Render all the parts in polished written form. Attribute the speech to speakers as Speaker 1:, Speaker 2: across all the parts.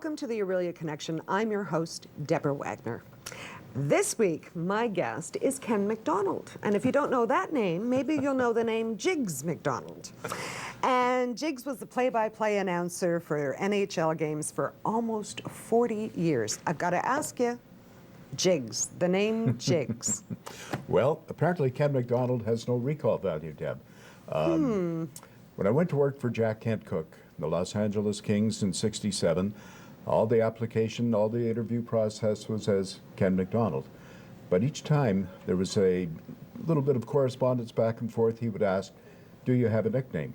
Speaker 1: Welcome to the Orillia Connection. I'm your host, Deborah Wagner. This week, my guest is Ken McDonald. And if you don't know that name, maybe you'll know the name Jiggs McDonald. And Jiggs was the play-by-play announcer for NHL games for almost 40 years. I've got to ask you, Jiggs, the name Jiggs.
Speaker 2: Well, apparently Ken McDonald has no recall value, Deb. When I went to work for Jack Kent Cooke, the Los Angeles Kings in '67, all the application, all the interview process was as Ken McDonald. But each time there was a little bit of correspondence back and forth. He would ask, do you have a nickname?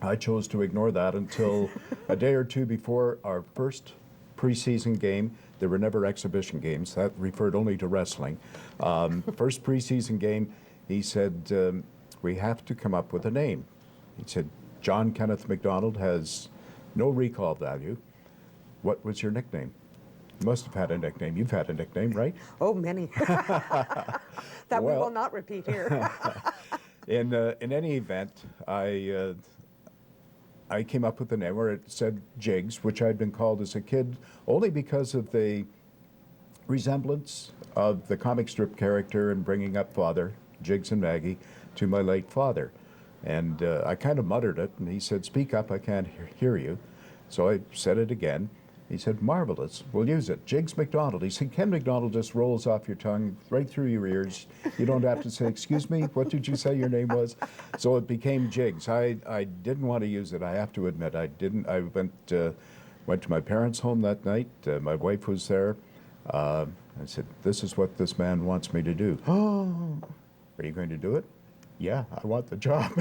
Speaker 2: I chose to ignore that until a day or two before our first preseason game. There were never exhibition games. That referred only to wrestling. First preseason game, he said, we have to come up with a name. He said, John Kenneth McDonald has no recall value. What was your nickname? You must have had a nickname. You've had a nickname, right?
Speaker 1: Oh, many. That we will not repeat here.
Speaker 2: In any event, I came up with a name where it said Jiggs, which I'd been called as a kid only because of the resemblance of the comic strip character in Bringing Up Father, Jiggs and Maggie, to my late father. And I kind of muttered it, and he said, speak up, I can't hear you. So I said it again. He said, marvelous, we'll use it. Jiggs McDonald. He said, Ken McDonald just rolls off your tongue, right through your ears. You don't have to say, excuse me, what did you say your name was? So it became Jiggs. I didn't want to use it, I have to admit. I didn't. I went to my parents' home that night. My wife was there. I said, this is what this man wants me to do. Oh, are you going to do it? Yeah, I want the job.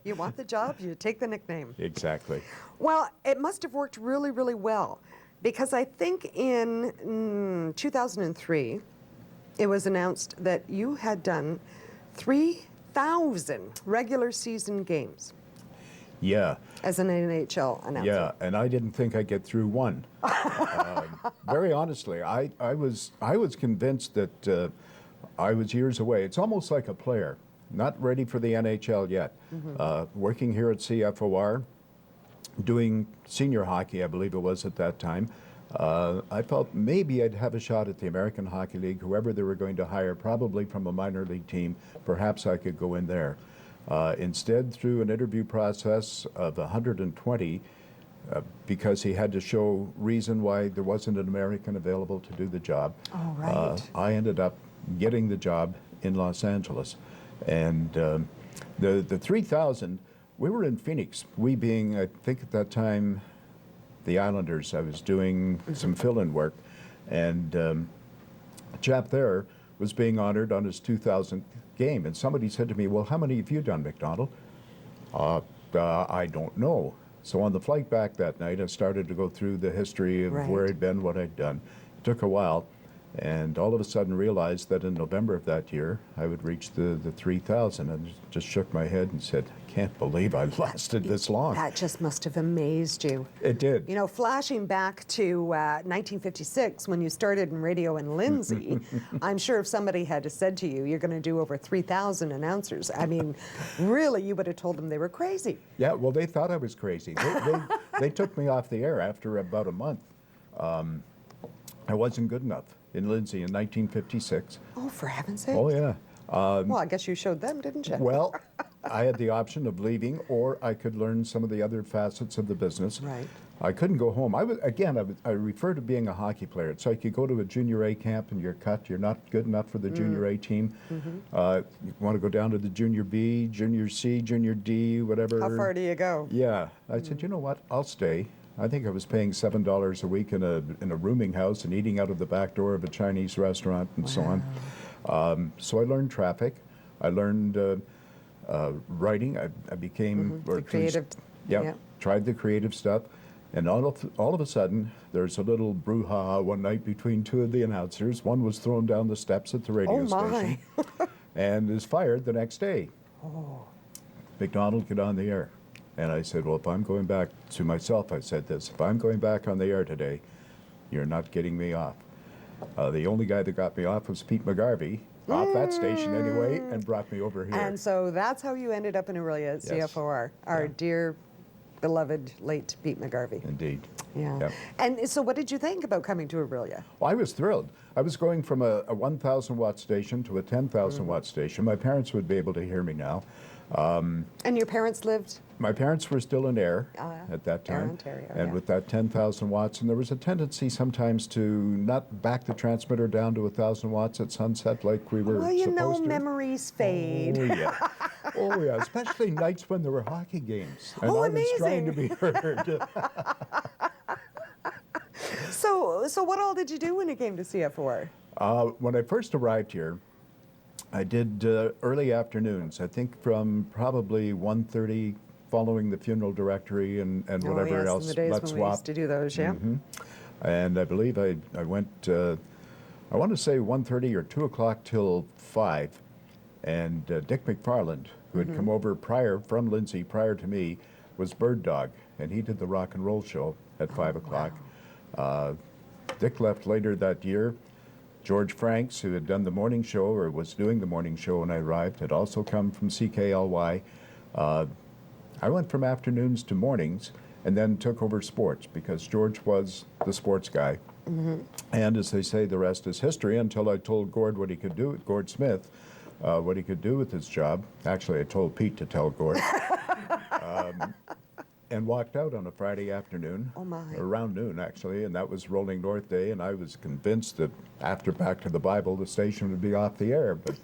Speaker 1: You want the job, you take the nickname.
Speaker 2: Exactly.
Speaker 1: Well, it must have worked really, really well, because I think in 2003, it was announced that you had done 3,000 regular season games.
Speaker 2: Yeah.
Speaker 1: As an NHL announcer.
Speaker 2: Yeah, and I didn't think I'd get through one. Very honestly, I was convinced that I was years away. It's almost like a player, not ready for the NHL yet. Working here at CFOR, doing senior hockey, I believe it was at that time, I felt maybe I'd have a shot at the American Hockey League, whoever they were going to hire, probably from a minor league team, perhaps I could go in there. Instead, through an interview process of 120, because he had to show reason why there wasn't an American available to do the job, I ended up getting the job in Los Angeles. And the 3,000, we were in Phoenix. We being, I think at that time, the Islanders. I was doing some fill-in work. And a chap there was being honored on his 2,000th game. And somebody said to me, well, how many have you done, McDonald? I don't know. So on the flight back that night, I started to go through the history of where I'd been, what I'd done. It took a while. And all of a sudden realized that in November of that year, I would reach the 3,000, and just shook my head and said, I can't believe I lasted this long.
Speaker 1: That just must have amazed you.
Speaker 2: It did.
Speaker 1: You know, flashing back to 1956, when you started in radio in Lindsay, I'm sure if somebody had said to you, you're going to do over 3,000 announcers, I mean, really, you would have told them they were crazy.
Speaker 2: Yeah, well, they thought I was crazy. They took me off the air after about a month. I wasn't good enough in Lindsay in 1956.
Speaker 1: Oh, for heaven's sake.
Speaker 2: Oh, yeah.
Speaker 1: Well, I guess you showed them, didn't you?
Speaker 2: Well, I had the option of leaving, or I could learn some of the other facets of the business.
Speaker 1: Right.
Speaker 2: I couldn't go home. I refer to being a hockey player. It's like you go to a junior A camp and you're cut. You're not good enough for the junior A team. You want to go down to the junior B, junior C, junior D, whatever.
Speaker 1: How far do you go?
Speaker 2: Yeah. I said, you know what? I'll stay. I think I was paying $7 a week in a rooming house and eating out of the back door of a Chinese restaurant and so on. So I learned traffic. I learned writing. I became
Speaker 1: the creative.
Speaker 2: Tried the creative stuff, and all of a sudden there's a little brouhaha one night between two of the announcers. One was thrown down the steps at the radio station and is fired the next day. McDonald, get on the air. And I said, well, if I'm going back to myself, I said this, if I'm going back on the air today, you're not getting me off. The only guy that got me off was Pete McGarvey, off that station anyway, and brought me over here.
Speaker 1: And so that's how you ended up in Orillia at CFOR, our dear beloved late Pete McGarvey.
Speaker 2: Indeed.
Speaker 1: Yeah.
Speaker 2: Yep.
Speaker 1: And so what did you think about coming to Orillia?
Speaker 2: Well, I was thrilled. I was going from a 1,000 watt station to a 10,000 watt station. My parents would be able to hear me now.
Speaker 1: And your parents lived?
Speaker 2: My parents were still in Ayr at that
Speaker 1: Ayr,
Speaker 2: time.
Speaker 1: Ontario,
Speaker 2: and
Speaker 1: yeah.
Speaker 2: with that 10,000 watts, and there was a tendency sometimes to not back the transmitter down to 1,000 watts at sunset like we were
Speaker 1: Well, you
Speaker 2: supposed
Speaker 1: know,
Speaker 2: to.
Speaker 1: memories fade.
Speaker 2: Oh, yeah. Oh, yeah, especially nights when there were hockey games. And
Speaker 1: Oh,
Speaker 2: I was trying to
Speaker 1: amazing.
Speaker 2: be heard.
Speaker 1: So what all did you do when you came to CFOR?
Speaker 2: When I first arrived here, I did early afternoons, I think from probably 1:30, following the funeral directory and whatever
Speaker 1: oh, yes,
Speaker 2: else.
Speaker 1: in the days
Speaker 2: Let's
Speaker 1: when we
Speaker 2: swap.
Speaker 1: used to do those, yeah.
Speaker 2: And I believe I went, I want to say 1:30 or 2 o'clock till 5. And Dick McFarland, who had come over from Lindsay prior to me, was Bird Dog, and he did the rock and roll show at 5 o'clock. Dick left later that year. George Franks, who had done the morning show, or was doing the morning show when I arrived, had also come from CKLY. I went from afternoons to mornings and then took over sports because George was the sports guy. And as they say, the rest is history until I told Gord what he could do, Gord Smith, what he could do with his job. Actually, I told Pete to tell Gord. And walked out on a Friday afternoon,
Speaker 1: Oh, my.
Speaker 2: around noon actually, and that was Rolling North Day, and I was convinced that after Back to the Bible, the station would be off the air, but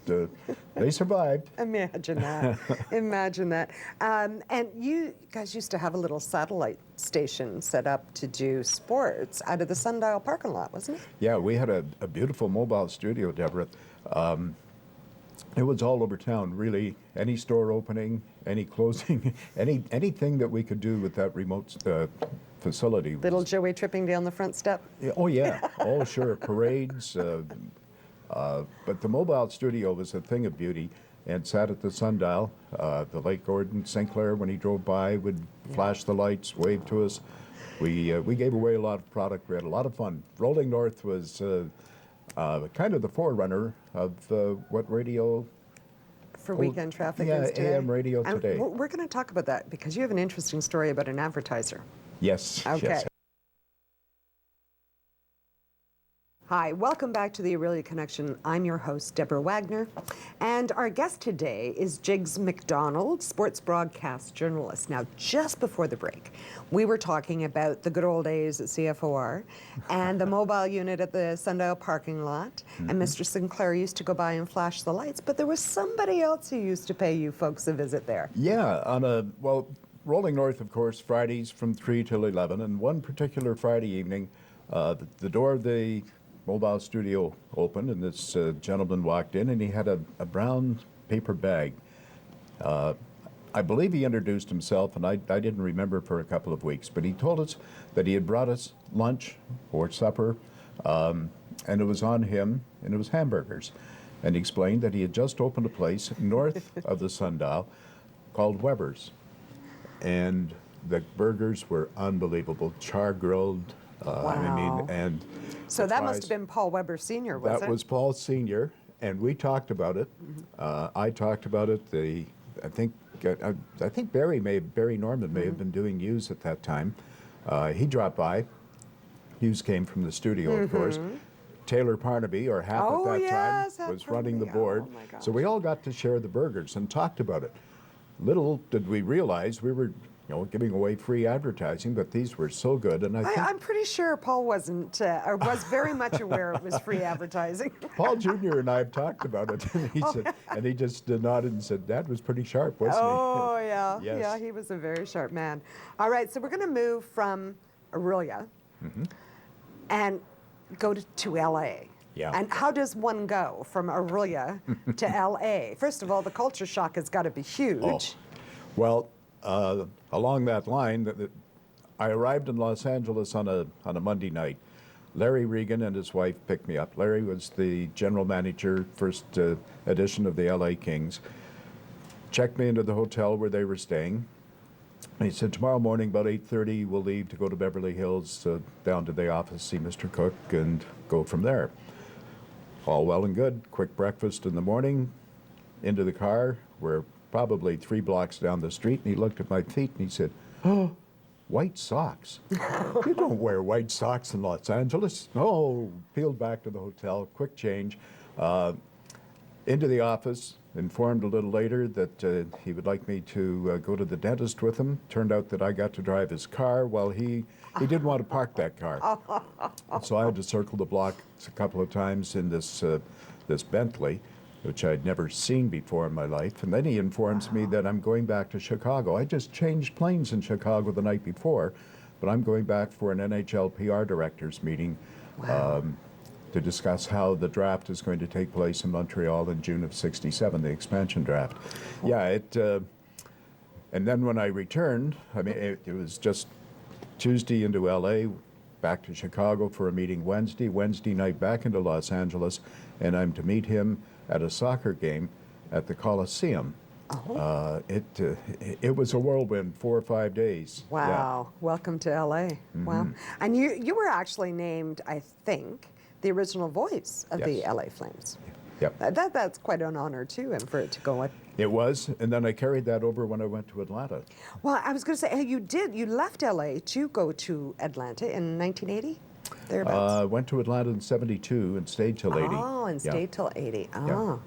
Speaker 2: they survived.
Speaker 1: Imagine that. Imagine that. And you guys used to have a little satellite station set up to do sports out of the Sundial parking lot, wasn't it?
Speaker 2: Yeah, we had a beautiful mobile studio, Deborah. It was all over town, really. Any store opening, any closing, anything that we could do with that remote facility.
Speaker 1: Little Joey tripping down the front step.
Speaker 2: Yeah, oh, yeah. Oh, sure. Parades. But the mobile studio was a thing of beauty and sat at the sundial. The late Gordon Sinclair, when he drove by, would flash the lights, wave to us. We gave away a lot of product. We had a lot of fun. Rolling North was kind of the forerunner of what radio.
Speaker 1: For weekend traffic
Speaker 2: yeah,
Speaker 1: is today.
Speaker 2: AM radio
Speaker 1: And
Speaker 2: today.
Speaker 1: we're going to talk about that because you have an interesting story about an advertiser.
Speaker 2: Yes.
Speaker 1: Okay.
Speaker 2: Yes.
Speaker 1: Hi, welcome back to the Orillia Connection. I'm your host, Deborah Wagner, and our guest today is Jiggs McDonald, sports broadcast journalist. Now, just before the break, we were talking about the good old days at CFOR and the mobile unit at the Sundial parking lot, and Mr. Sinclair used to go by and flash the lights, but there was somebody else who used to pay you folks a visit there.
Speaker 2: Yeah, Rolling North, of course, Fridays from 3 till 11, and one particular Friday evening, the door of the mobile studio opened, and this gentleman walked in, and he had a brown paper bag. I believe he introduced himself, and I didn't remember for a couple of weeks, but he told us that he had brought us lunch or supper, and it was on him, and it was hamburgers. And he explained that he had just opened a place north of the Sundial called Weber's. And the burgers were unbelievable, char-grilled. I mean,
Speaker 1: Wow.
Speaker 2: and
Speaker 1: So
Speaker 2: the
Speaker 1: that must
Speaker 2: fries-
Speaker 1: have been Paul Weber Sr., was it?
Speaker 2: That was Paul Sr., and we talked about it. I talked about it. I think Barry Norman may have been doing news at that time. He dropped by. News came from the studio, of course. Taylor Parnaby, or Hap
Speaker 1: Oh,
Speaker 2: at that
Speaker 1: yes,
Speaker 2: time,
Speaker 1: Hap
Speaker 2: was running the
Speaker 1: Parnaby.
Speaker 2: board.
Speaker 1: Oh, my
Speaker 2: So
Speaker 1: gosh.
Speaker 2: we all got to share the burgers and talked about it. Little did we realize we were, giving away free advertising, but these were so good. And I think
Speaker 1: I'm pretty sure Paul wasn't, or was very much aware it was free advertising.
Speaker 2: Paul Jr. and I have talked about it, and he said, and he just nodded and said, "That was pretty sharp, wasn't
Speaker 1: Oh, yeah.
Speaker 2: Yes.
Speaker 1: Yeah, he was a very sharp man. All right, so we're going to move from Orillia and go to L.A.
Speaker 2: Yeah.
Speaker 1: And how does one go from Orillia to L.A.? First of all, the culture shock has got to be huge.
Speaker 2: Oh. Well, along that line, I arrived in Los Angeles on a Monday night. Larry Regan and his wife picked me up. Larry was the general manager, first edition of the LA Kings. Checked me into the hotel where they were staying. And he said, tomorrow morning about 8:30, we'll leave to go to Beverly Hills, down to the office, see Mr. Cook, and go from there. All well and good. Quick breakfast in the morning, into the car. We're probably 3 blocks down the street, and he looked at my feet and he said, "Oh, white socks. You don't wear white socks in Los Angeles. No, peeled back to the hotel, quick change. Into the office, informed a little later that he would like me to go to the dentist with him. Turned out that I got to drive his car while he didn't want to park that car. So I had to circle the block a couple of times in this Bentley, which I'd never seen before in my life. And then he informs me that I'm going back to Chicago. I just changed planes in Chicago the night before, but I'm going back for an NHL PR directors meeting.
Speaker 1: Wow.
Speaker 2: To discuss how the draft is going to take place in Montreal in June of '67, the expansion draft. Yeah, and then when I returned, I mean, it was just Tuesday into LA, back to Chicago for a meeting Wednesday night back into Los Angeles, and I'm to meet him at a soccer game at the Coliseum.
Speaker 1: Oh.
Speaker 2: It was a whirlwind, 4 or 5 days.
Speaker 1: Wow. Welcome to LA. Wow. And you were actually named, I think, the original voice of the
Speaker 2: Yes.
Speaker 1: LA Flames.
Speaker 2: Yep.
Speaker 1: That's quite an honor too, and for it to go with.
Speaker 2: It was, and then I carried that over when I went to Atlanta.
Speaker 1: Well, I was going to say, you left LA to go to Atlanta in 1980, thereabouts.
Speaker 2: Went to Atlanta in '72 and stayed till '80.
Speaker 1: Oh, and
Speaker 2: Yeah.
Speaker 1: stayed till 80. Oh.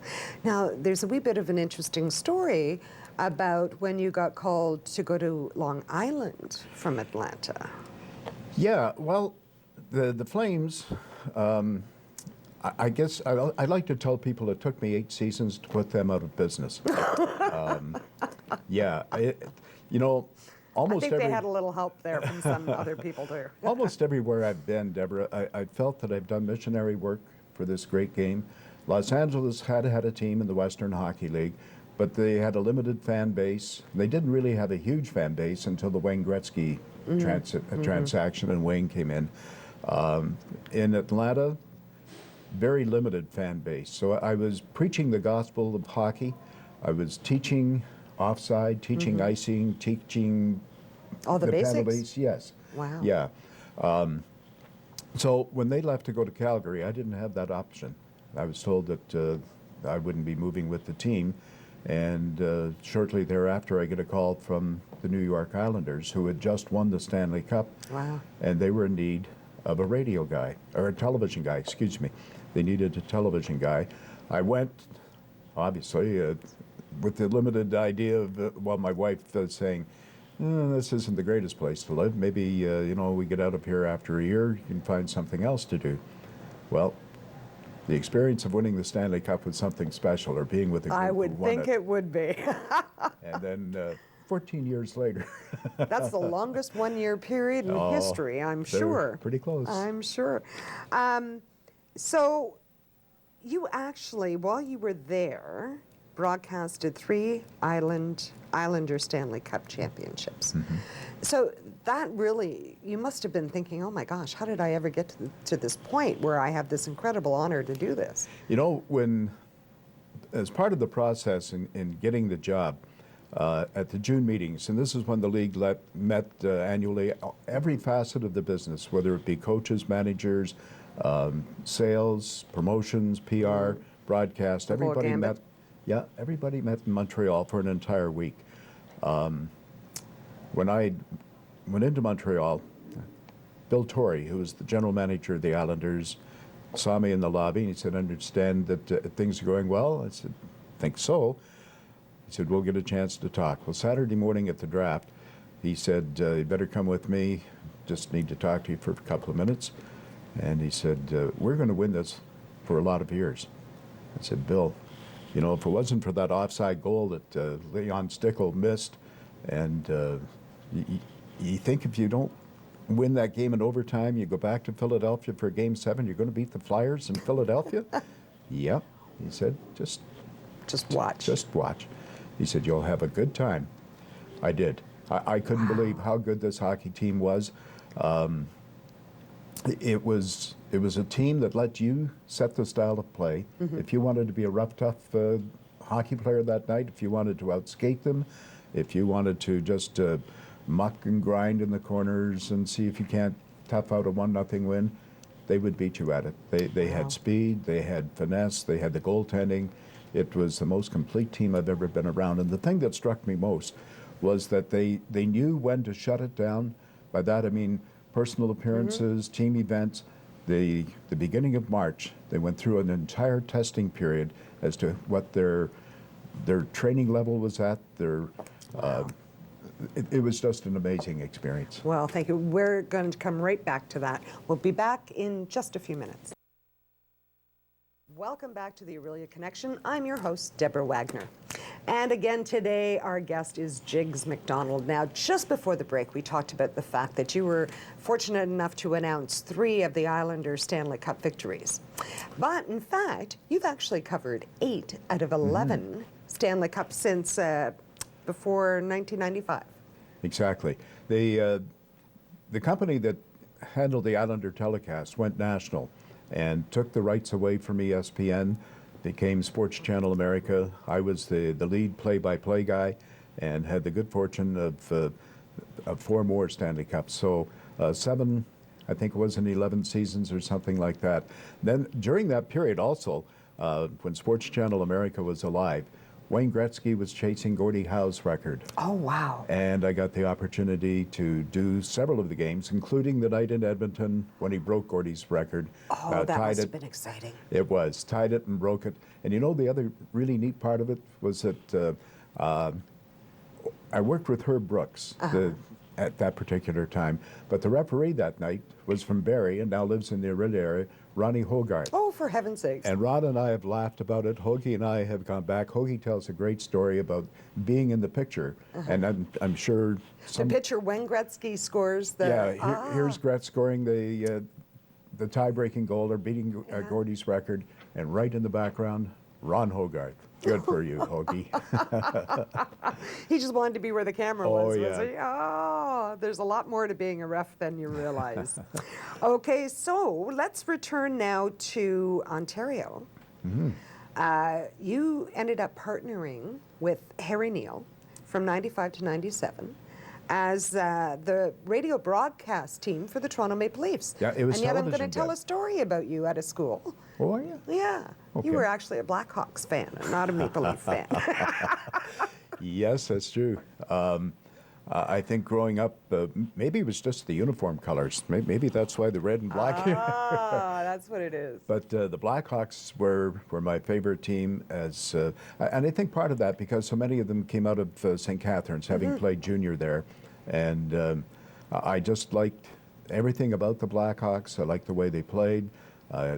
Speaker 1: Now, there's a wee bit of an interesting story about when you got called to go to Long Island from Atlanta.
Speaker 2: Yeah, well, the Flames, I guess I like to tell people it took me 8 seasons to put them out of business. Yeah,
Speaker 1: I
Speaker 2: almost
Speaker 1: think
Speaker 2: every,
Speaker 1: they had a little help there from some other people too.
Speaker 2: almost everywhere I've been, Deborah, I felt that I've done missionary work for this great game. Los Angeles had a team in the Western Hockey League, but they had a limited fan base. They didn't really have a huge fan base until the Wayne Gretzky transaction and Wayne came in. In Atlanta, very limited fan base. So I was preaching the gospel of hockey. I was teaching offside, teaching icing, teaching
Speaker 1: All the basics?
Speaker 2: penalties. Yes.
Speaker 1: Wow.
Speaker 2: Yeah. So when they left to go to Calgary, I didn't have that option. I was told that I wouldn't be moving with the team. And shortly thereafter, I get a call from the New York Islanders, who had just won the Stanley Cup.
Speaker 1: Wow.
Speaker 2: And they were in need of a radio guy, or a television guy, excuse me. They needed a television guy. I went, obviously, with the limited idea of, my wife saying, this isn't the greatest place to live. Maybe, we get out of here after a year, you can find something else to do. Well, the experience of winning the Stanley Cup was something special, or being with a group
Speaker 1: I
Speaker 2: who
Speaker 1: would
Speaker 2: won
Speaker 1: think it would be.
Speaker 2: And then 14 years later.
Speaker 1: That's the longest one-year period in
Speaker 2: Oh,
Speaker 1: history, I'm
Speaker 2: they're
Speaker 1: sure.
Speaker 2: pretty close.
Speaker 1: I'm sure. So you actually, while you were there, broadcasted 3 Islander Stanley Cup championships. So that really, you must have been thinking, oh my gosh, how did I ever get to this point where I have this incredible honor to do this?
Speaker 2: As part of the process in getting the job, at the June meetings, and this is when the league met annually, every facet of the business, whether it be coaches, managers, sales, promotions, PR, broadcast, everybody met. Yeah, everybody met in Montreal for an entire week. When I went into Montreal, Bill Torrey, who was the general manager of the Islanders, saw me in the lobby and he said, "Understand that things are going well?" I said, "Think so." He said, "We'll get a chance to talk." Well, Saturday morning at the draft, he said, "You better come with me. Just need to talk to you for a couple of minutes." And he said, "We're going to win this for a lot of years." I said, "Bill, if it wasn't for that offside goal that Leon Stickle missed, and you think if you don't win that game in overtime, you go back to Philadelphia for Game 7, you're going to beat the Flyers in Philadelphia?" "Yep." He said, Just
Speaker 1: watch.
Speaker 2: Just watch." He said, "You'll have a good time." I did. I couldn't believe how good this hockey team was. It was a team that let you set the style of play. If you wanted to be a rough, tough hockey player that night, if you wanted to outskate them, if you wanted to just muck and grind in the corners and see if you can't tough out a 1-0 win, they would beat you at it. They had speed, they had finesse, they had the goaltending. It was the most complete team I've ever been around. And the thing that struck me most was that they knew when to shut it down By that I mean personal appearances, team events. The beginning of March, they went through an entire testing period as to what their training level was at. It was just an amazing experience.
Speaker 1: Well, thank you. We're going to come right back to that. We'll be back in just a few minutes. Welcome back to the Orillia Connection. I'm your host, Deborah Wagner. And again today, our guest is Jiggs McDonald. Now, just before the break, we talked about the fact that you were fortunate enough to announce 3 of the Islanders' Stanley Cup victories. But in fact, you've actually covered 8 out of 11 Stanley Cups since before 1995.
Speaker 2: Exactly. The company that handled the Islander telecast went national and took the rights away from ESPN, became Sports Channel America. I was the lead play-by-play guy and had the good fortune of 4 more Stanley Cups. So 7, I think it was in 11 seasons or something like that. Then during that period also, when Sports Channel America was alive, Wayne Gretzky was chasing Gordie Howe's record.
Speaker 1: Oh, wow.
Speaker 2: And I got the opportunity to do several of the games, including the night in Edmonton when he broke Gordie's record.
Speaker 1: Oh, that must have been exciting.
Speaker 2: It was. Tied it and broke it. And you know, the other really neat part of it was that I worked with Herb Brooks at that particular time. But the referee that night was from Barrie and now lives in the Orillia area, Ronnie Hogarth.
Speaker 1: Oh, for heaven's sakes.
Speaker 2: And Ron and I have laughed about it. Hoagie and I have gone back. Hoagie tells a great story about being in the picture. And I'm sure
Speaker 1: the picture when Gretzky scores the...
Speaker 2: Yeah, here's Gretz scoring the tie-breaking goal or beating Gordie's record. And right in the background, Ron Hogarth. Good for you, Hoagie.
Speaker 1: He just wanted to be where the camera was,
Speaker 2: yeah.
Speaker 1: was he? Oh, there's a lot more to being a ref than you realize. Okay, so let's return now to Ontario. You ended up partnering with Harry Neale from 95 to 97 as the radio broadcast team for the Toronto Maple Leafs.
Speaker 2: Yeah, it was
Speaker 1: and yet I'm going to
Speaker 2: television
Speaker 1: tell
Speaker 2: then.
Speaker 1: a story about you at a school.
Speaker 2: Oh, yeah?
Speaker 1: Yeah.
Speaker 2: Okay.
Speaker 1: You were actually a Blackhawks fan and not a Maple Leaf fan.
Speaker 2: Yes, that's true. I think growing up, maybe it was just the uniform colors. Maybe that's why the red and black.
Speaker 1: That's what it is.
Speaker 2: But the Blackhawks were my favorite team, and I think part of that because so many of them came out of St. Catharines, having played junior there, and I just liked everything about the Blackhawks. I liked the way they played.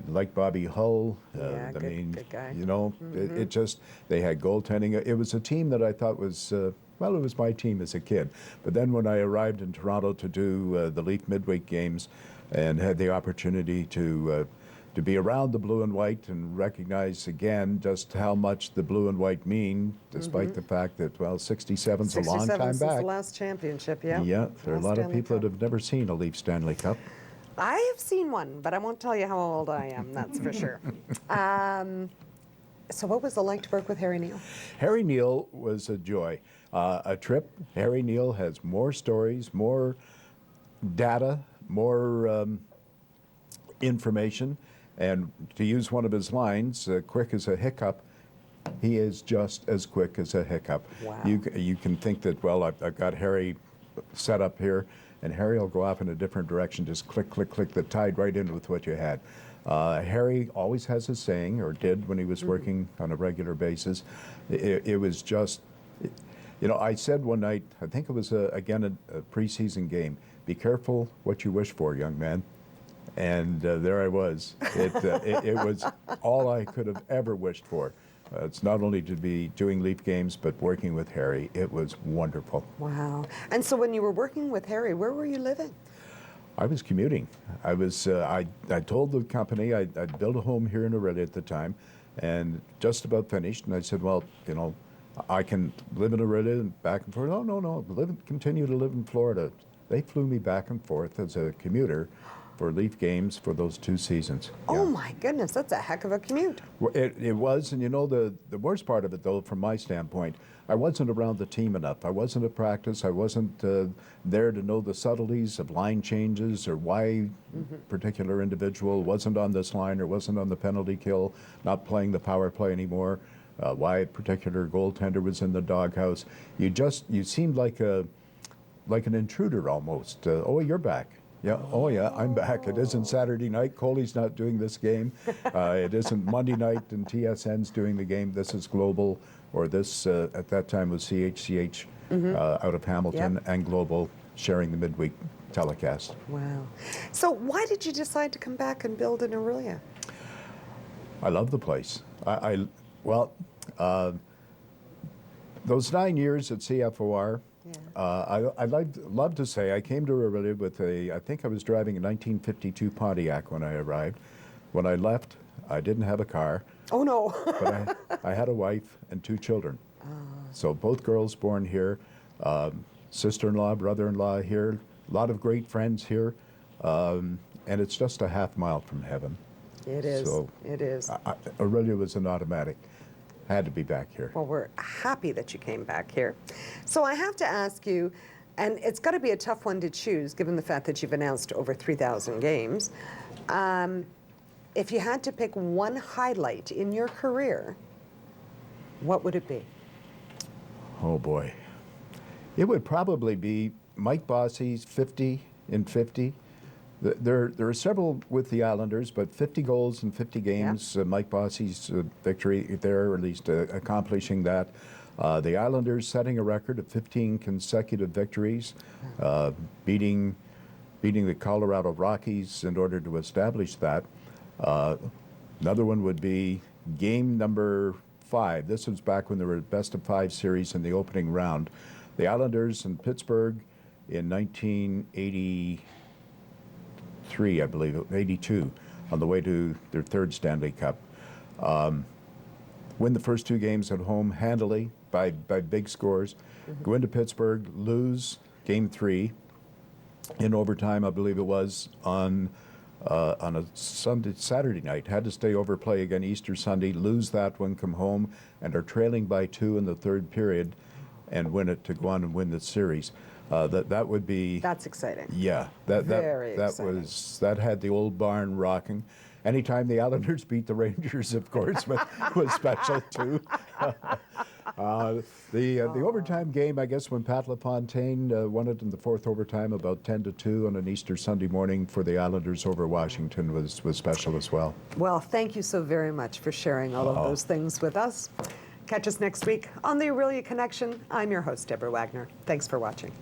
Speaker 2: Like Bobby Hull,
Speaker 1: good guy.
Speaker 2: You know, it just, they had goaltending. It was a team that I thought was, well, it was my team as a kid. But then when I arrived in Toronto to do the Leaf midweek games and had the opportunity to be around the blue and white and recognize again just how much the blue and white mean, despite the fact that, well, 67's a long time back.
Speaker 1: 67's the last championship, yeah.
Speaker 2: Yeah, there are a lot of
Speaker 1: Stanley
Speaker 2: people
Speaker 1: Cup.
Speaker 2: that have never seen a Leaf Stanley Cup.
Speaker 1: I have seen one, but I won't tell you how old I am, that's for sure. So what was it like to work with Harry Neale?
Speaker 2: Harry Neale was a joy. A trip. Harry Neale has more stories, more data, more information. And to use one of his lines, quick as a hiccup, he is just as quick as a hiccup.
Speaker 1: Wow.
Speaker 2: You can think that, well, I've got Harry set up here, and Harry will go off in a different direction, just click, click, click, that tied right in with what you had. Harry always has a saying, or did when he was working on a regular basis. It was just, you know, I said one night, I think it was, again, a preseason game, be careful what you wish for, young man. And there I was. It was all I could have ever wished for. It's not only to be doing Leaf games, but working with Harry. It was wonderful.
Speaker 1: Wow. And so when you were working with Harry, where were you living?
Speaker 2: I was commuting. I was. I told the company I'd built a home here in Orillia at the time, and just about finished. And I said, well, you know, I can live in Orillia and back and forth. Oh, no, continue to live in Florida. They flew me back and forth as a commuter for Leaf games for those 2 seasons.
Speaker 1: Oh my goodness, that's a heck of a commute.
Speaker 2: Well, it was, and you know, the worst part of it, though, from my standpoint, I wasn't around the team enough. I wasn't at practice. I wasn't there to know the subtleties of line changes or why particular individual wasn't on this line or wasn't on the penalty kill, not playing the power play anymore, why a particular goaltender was in the doghouse. You seemed like like an intruder almost. Oh, you're back. Yeah. Oh, yeah, I'm back. It isn't Saturday night. Coley's not doing this game. It isn't Monday night and TSN's doing the game. This is Global, or this at that time was CHCH out of Hamilton, and Global sharing the midweek telecast.
Speaker 1: Wow. So why did you decide to come back and build in Orillia?
Speaker 2: I love the place. Those 9 years at CFOR, I'd love to say I came to Orillia with I think I was driving a 1952 Pontiac when I arrived. When I left, I didn't have a car.
Speaker 1: Oh, no.
Speaker 2: But I had a wife and 2 children. So both girls born here, sister-in-law, brother-in-law here, a lot of great friends here, and it's just a half mile from heaven.
Speaker 1: It is.
Speaker 2: So
Speaker 1: it is.
Speaker 2: Orillia was an automatic. Had to be back here.
Speaker 1: Well, we're happy that you came back here. So I have to ask you, and it's got to be a tough one to choose given the fact that you've announced over 3,000 games. If you had to pick one highlight in your career, what would it be?
Speaker 2: Oh boy. It would probably be Mike Bossy's 50 in 50. There are several with the Islanders, but 50 goals in 50 games, Mike Bossy's victory there, or at least accomplishing that. The Islanders setting a record of 15 consecutive victories, beating the Colorado Rockies in order to establish that. Another one would be game number 5. This was back when there were best of 5 series in the opening round. The Islanders in Pittsburgh in 1983, I believe, 82, on the way to their 3rd Stanley Cup. Win the first 2 games at home handily by big scores. Go into Pittsburgh, lose game 3 in overtime, I believe it was, on a Saturday night. Had to stay over, play again Easter Sunday, lose that one, come home, and are trailing by 2 in the 3rd period, and win it to go on and win the series. That would be.
Speaker 1: That's exciting.
Speaker 2: Yeah,
Speaker 1: Very
Speaker 2: that
Speaker 1: exciting.
Speaker 2: that had the old barn rocking. Anytime the Islanders beat the Rangers, of course, was special too. The overtime game, I guess, when Pat LaFontaine won it in the 4th overtime, about 10-2 on an Easter Sunday morning for the Islanders over Washington, was special as well.
Speaker 1: Well, thank you so very much for sharing all of those things with us. Catch us next week on the Orillia Connection. I'm your host, Deborah Wagner. Thanks for watching.